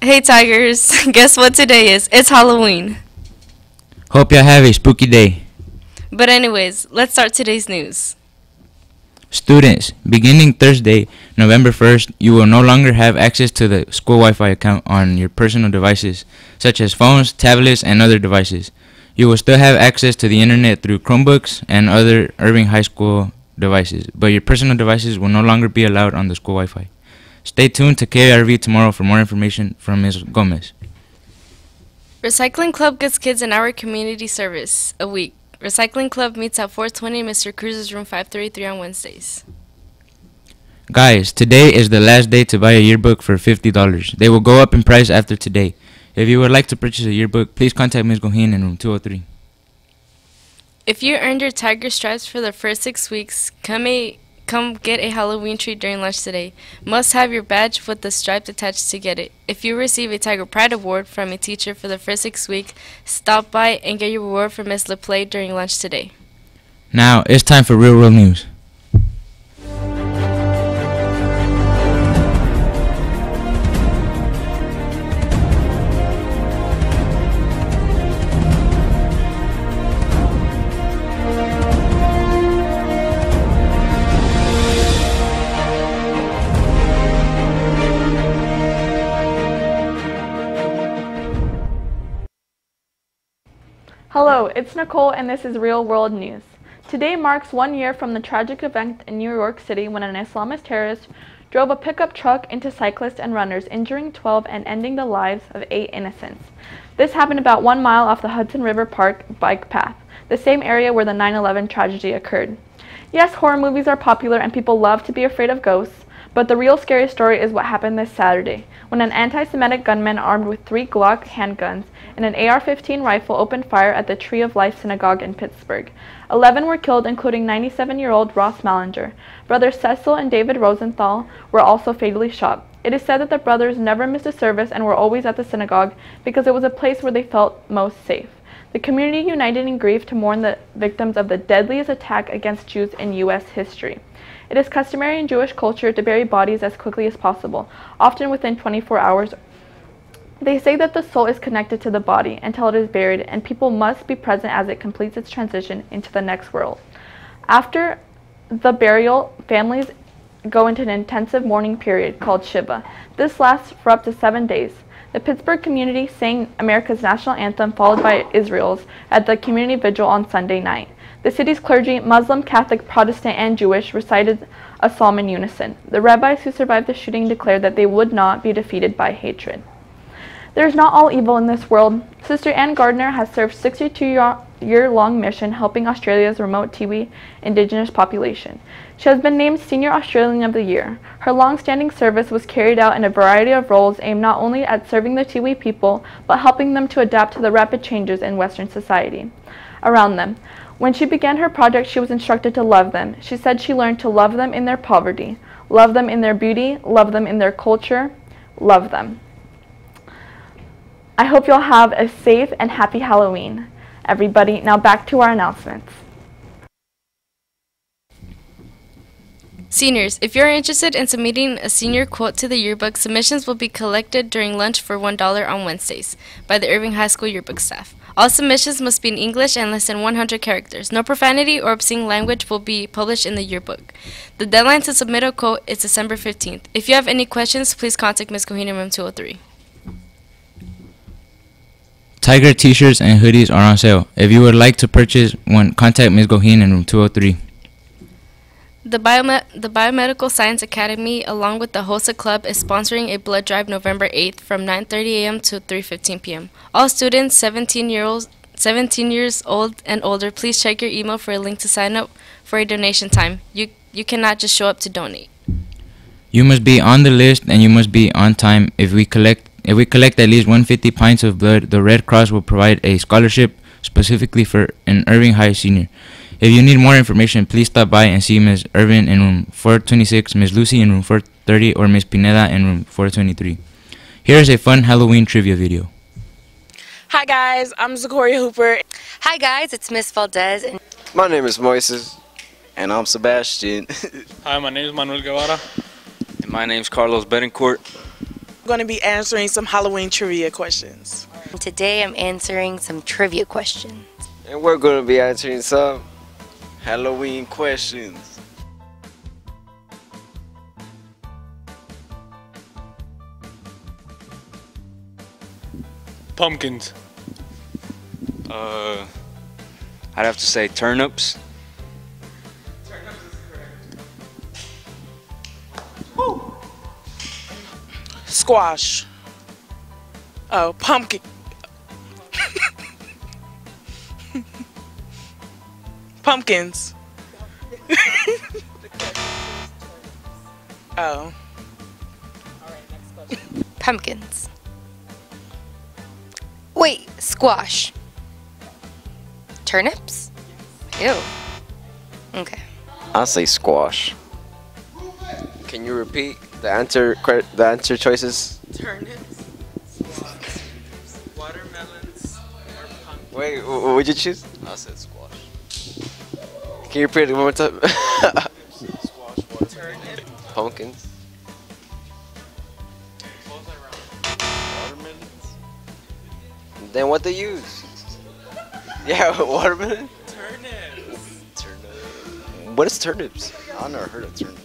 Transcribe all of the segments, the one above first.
Hey Tigers, guess what today is? It's Halloween. Hope y'all have a spooky day. But anyways, let's start today's news. Students, beginning Thursday, November 1st, you will no longer have access to the school Wi-Fi account on your personal devices, such as phones, tablets, and other devices. You will still have access to the internet through Chromebooks and other Irving High School devices, but your personal devices will no longer be allowed on the school Wi-Fi. Stay tuned to KRV tomorrow for more information from Ms. Gomez. Recycling Club gives kids an hour community service a week. Recycling Club meets at 420 Mr. Cruz's room 533 on Wednesdays. Guys, today is the last day to buy a yearbook for $50. They will go up in price after today. If you would like to purchase a yearbook, please contact Ms. Goheen in room 203. If you earned your Tiger stripes for the first 6 weeks, come get a Halloween treat during lunch today. Must have your badge with the stripe attached to get it. If you receive a Tiger Pride Award from a teacher for the first 6 weeks, stop by and get your reward from Ms. LePlay during lunch today. Now, it's time for Real World News. Hello, it's Nicole and this is Real World News. Today marks 1 year from the tragic event in New York City when an Islamist terrorist drove a pickup truck into cyclists and runners, injuring 12 and ending the lives of 8 innocents. This happened about 1 mile off the Hudson River Park bike path, the same area where the 9/11 tragedy occurred. Yes, horror movies are popular and people love to be afraid of ghosts, but the real scary story is what happened this Saturday, when an anti-Semitic gunman armed with 3 Glock handguns and an AR-15 rifle opened fire at the Tree of Life Synagogue in Pittsburgh. 11 were killed, including 97-year-old Ross Mallinger. Brothers Cecil and David Rosenthal were also fatally shot. It is said that the brothers never missed a service and were always at the synagogue because it was a place where they felt most safe. The community united in grief to mourn the victims of the deadliest attack against Jews in U.S. history. It is customary in Jewish culture to bury bodies as quickly as possible, often within 24 hours. They say that the soul is connected to the body until it is buried, and people must be present as it completes its transition into the next world. After the burial, families go into an intensive mourning period called Shiva. This lasts for up to 7 days. The Pittsburgh community sang America's national anthem followed by Israel's at the community vigil on Sunday night. The city's clergy, Muslim, Catholic, Protestant, and Jewish, recited a psalm in unison. The rabbis who survived the shooting declared that they would not be defeated by hatred. There is not all evil in this world. Sister Ann Gardner has served 62-year-long mission helping Australia's remote Tiwi Indigenous population. She has been named Senior Australian of the Year. Her long-standing service was carried out in a variety of roles aimed not only at serving the Tiwi people, but helping them to adapt to the rapid changes in Western society around them. When she began her project, she was instructed to love them. She said she learned to love them in their poverty, love them in their beauty, love them in their culture, love them. I hope you'll have a safe and happy Halloween, everybody. Now back to our announcements. Seniors, if you're interested in submitting a senior quote to the yearbook, submissions will be collected during lunch for $1 on Wednesdays by the Irving High School yearbook staff. All submissions must be in English and less than 100 characters. No profanity or obscene language will be published in the yearbook. The deadline to submit a quote is December 15th. If you have any questions, please contact Ms. Cohen in room 203. Tiger t-shirts and hoodies are on sale. If you would like to purchase one, contact Ms. Goheen in room 203. The Biomedical Science Academy, along with the HOSA Club, is sponsoring a blood drive November 8th from 9:30 a.m. to 3:15 p.m. All students 17 years old and older, please check your email for a link to sign up for a donation time. You cannot just show up to donate. You must be on the list and you must be on time. If we collect at least 150 pints of blood, the Red Cross will provide a scholarship specifically for an Irving High senior. If you need more information, please stop by and see Ms. Irvin in room 426, Ms. Lucy in room 430, or Ms. Pineda in room 423. Here is a fun Halloween trivia video. Hi guys, I'm Zakoria Hooper. Hi guys, it's Miss Valdez. My name is Moises. And I'm Sebastian. Hi, my name is Manuel Guevara. And my name is Carlos Betancourt. I'm going to be answering some Halloween trivia questions. Today I'm answering some trivia questions. And we're going to be answering some Halloween questions. Pumpkins. I'd have to say turnips. Squash. Oh, pumpkin. Pumpkins. Oh. Pumpkins. Wait, squash. Turnips? Ew. Okay. I'll say squash. Can you repeat the answer choices? Turnips. Watermelons. Wait, what would you choose? I said squash. Can you repeat it one more time? Squash, Turnip. Pumpkins. watermelons. Then what they use? Yeah, watermelon. Turnips. Turnip. What is turnips? I've never heard of turnips.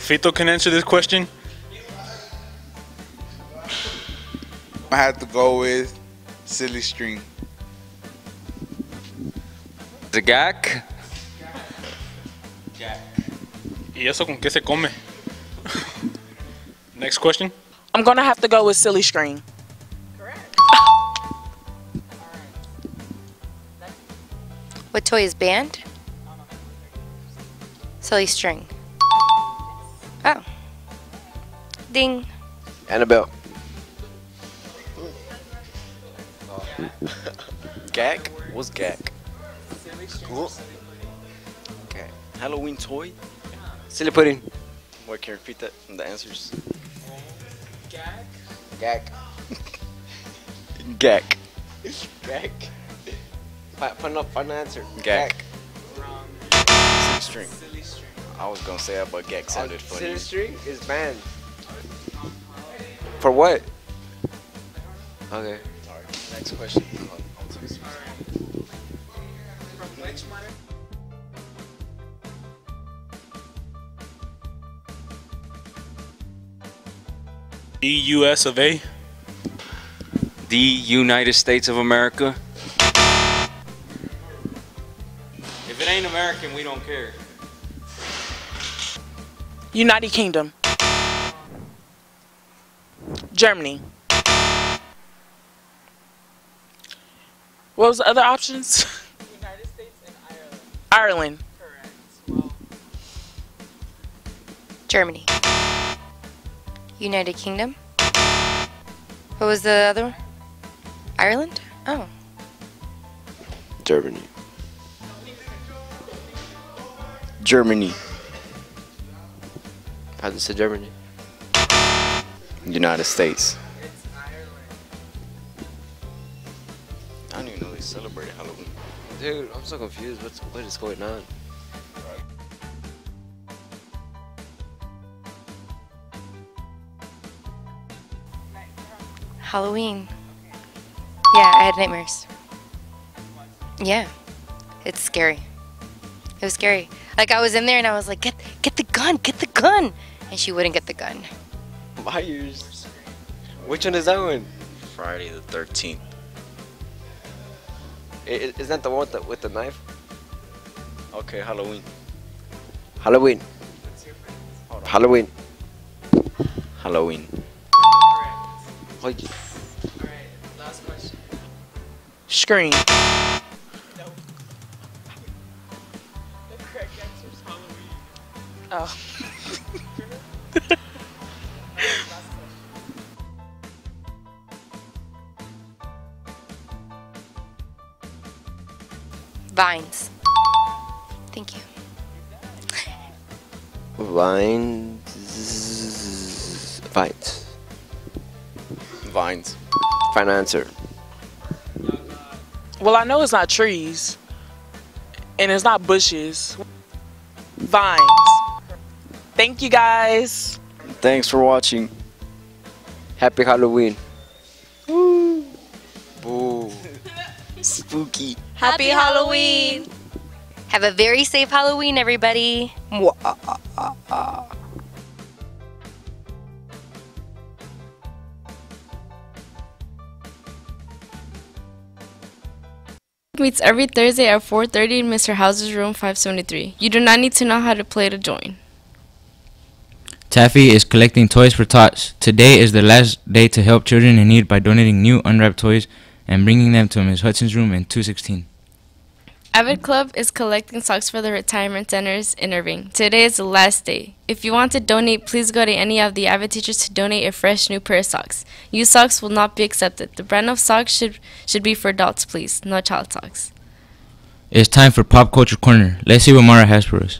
Fito can answer this question. I have to go with silly string. The gack. ¿Y eso con qué se come? Next question. I'm going to have to go with silly string. What toy is banned? Silly string. Oh. Ding. Annabelle. Gak? What's gak? Cool. Okay. Halloween toy? Silly pudding. What, can you repeat that? The answers? Gak. Gak. Gak. Final answer. Gak. Silly string. I was gonna say that, but Gak sounded funny. Silly string is banned. For what? Okay. Alright. Next question. The U.S. of A. The United States of America. If it ain't American, we don't care. United Kingdom. Germany. What was the other options? United States and Ireland. Ireland. Correct. Well, Germany. United Kingdom. What was the other one? Ireland? Oh. Germany. Germany. How do you say Germany? United States. it's Ireland. I don't even know they celebrated Halloween. Dude, I'm so confused. What is going on? Halloween. Yeah, I had nightmares. Yeah. It's scary. It was scary. Like, I was in there and I was like, get the gun, get the gun. And she wouldn't get the gun. My ears. Which one is that one? Friday the 13th. Is that the one with the knife? Okay, Halloween. Halloween. Halloween. Halloween. Correct. Wait. Alright, last question. Scream. Nope. The correct answer is Halloween. Oh. Last question. Vines. Thank you. Vines. Vines. Vines. Final answer. Well, I know it's not trees. And it's not bushes. Vines. Thank you guys. Thanks for watching. Happy Halloween. Woo. Boo. Spooky. Happy Halloween! Have a very safe Halloween, everybody. Meets every Thursday at 4:30 in Mr. Hauser's room 573. You do not need to know how to play to join. Taffy is collecting toys for tots. Today is the last day to help children in need by donating new unwrapped toys and bringing them to Ms. Hudson's room in 216. Avid Club is collecting socks for the retirement centers in Irving. Today is the last day. If you want to donate, please go to any of the Avid teachers to donate a fresh new pair of socks. Used socks will not be accepted. The brand of socks should be for adults, please, no child socks. It's time for Pop Culture Corner. Let's see what Mara has for us.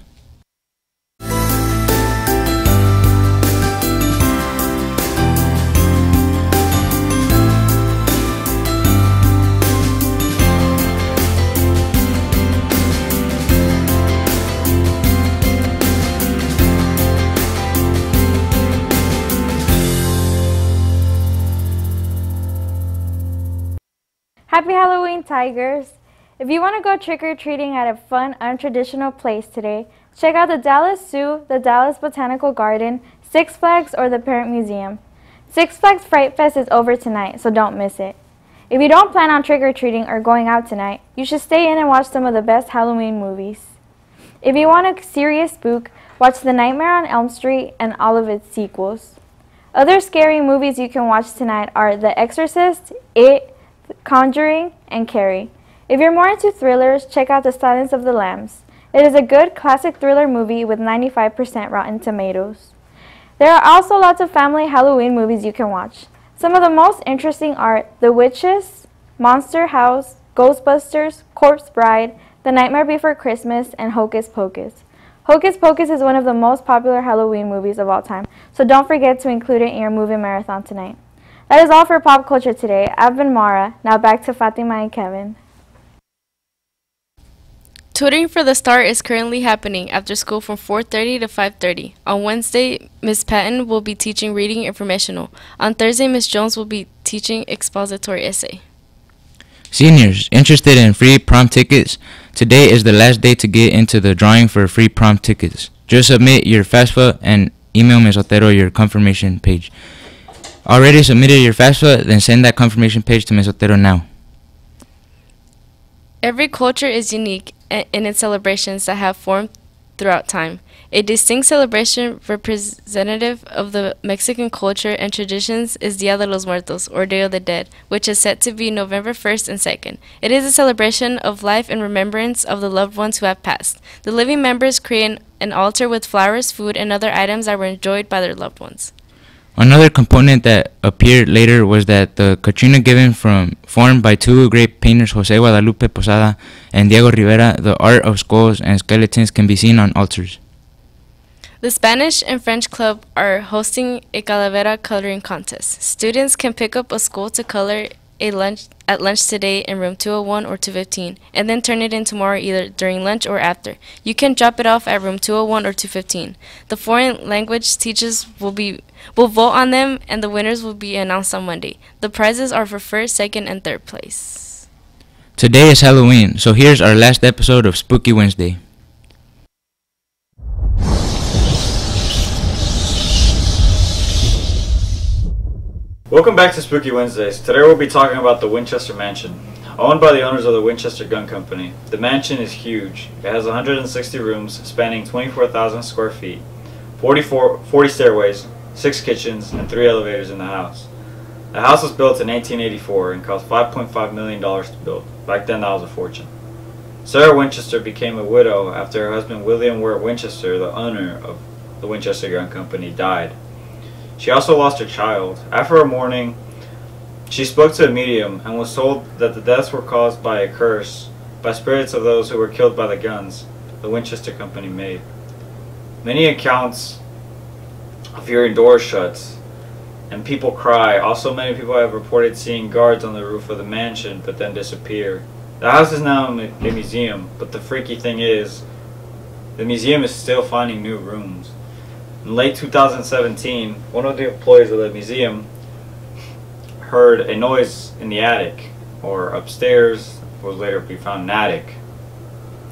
Happy Halloween, Tigers! If you want to go trick-or-treating at a fun, untraditional place today, check out the Dallas Zoo, the Dallas Botanical Garden, Six Flags, or the Parent Museum. Six Flags Fright Fest is over tonight, so don't miss it. If you don't plan on trick-or-treating or going out tonight, you should stay in and watch some of the best Halloween movies. If you want a serious spook, watch The Nightmare on Elm Street and all of its sequels. Other scary movies you can watch tonight are The Exorcist, It, Conjuring, and Carrie. If you're more into thrillers, check out The Silence of the Lambs. It is a good classic thriller movie with 95% Rotten Tomatoes. There are also lots of family Halloween movies you can watch. Some of the most interesting are The Witches, Monster House, Ghostbusters, Corpse Bride, The Nightmare Before Christmas, and Hocus Pocus. Hocus Pocus is one of the most popular Halloween movies of all time, so don't forget to include it in your movie marathon tonight. That is all for Pop Culture today. I've been Mara. Now back to Fatima and Kevin. Tutoring for the Start is currently happening after school from 4:30 to 5:30. On Wednesday, Ms. Patton will be teaching reading informational. On Thursday, Ms. Jones will be teaching expository essay. Seniors interested in free prom tickets, today is the last day to get into the drawing for free prom tickets. Just submit your FAFSA and email Ms. Otero your confirmation page. Already submitted your FAFSA? Then send that confirmation page to Ms. Otero now. Every culture is unique in its celebrations that have formed throughout time. A distinct celebration representative of the Mexican culture and traditions is Dia de los Muertos, or Day of the Dead, which is set to be November 1st and 2nd. It is a celebration of life and remembrance of the loved ones who have passed. The living members create an altar with flowers, food, and other items that were enjoyed by their loved ones. Another component that appeared later was that the Catrina given formed by two great painters, Jose Guadalupe Posada and Diego Rivera, the art of skulls and skeletons can be seen on altars. The Spanish and French Club are hosting a Calavera coloring contest. Students can pick up a skull to color at lunch today in room 201 or 215, and then turn it in tomorrow either during lunch or after. You can drop it off at room 201 or 215. The foreign language teachers will vote on them, and the winners will be announced on Monday. The prizes are for first, second, and third place. Today is Halloween, so here's our last episode of Spooky Wednesday. Welcome back to Spooky Wednesdays. Today we'll be talking about the Winchester Mansion. Owned by the owners of the Winchester Gun Company, the mansion is huge. It has 160 rooms spanning 24,000 square feet, 40 stairways, 6 kitchens, and 3 elevators in the house. The house was built in 1884 and cost $5.5 million to build. Back then that was a fortune. Sarah Winchester became a widow after her husband William Wirt Winchester, the owner of the Winchester Gun Company, died. She also lost her child. After a mourning, she spoke to a medium and was told that the deaths were caused by a curse, by spirits of those who were killed by the guns the Winchester Company made. Many accounts of hearing doors shut and people cry. Also, many people have reported seeing guards on the roof of the mansion but then disappear. The house is now a museum, but the freaky thing is, the museum is still finding new rooms. In late 2017, one of the employees of the museum heard a noise in the attic, or upstairs, was later to be found in an attic.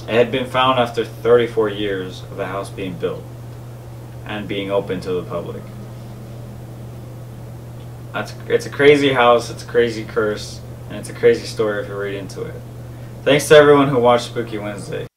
It had been found after 34 years of the house being built and being open to the public. It's a crazy house, it's a crazy curse, and it's a crazy story if you read into it. Thanks to everyone who watched Spooky Wednesday.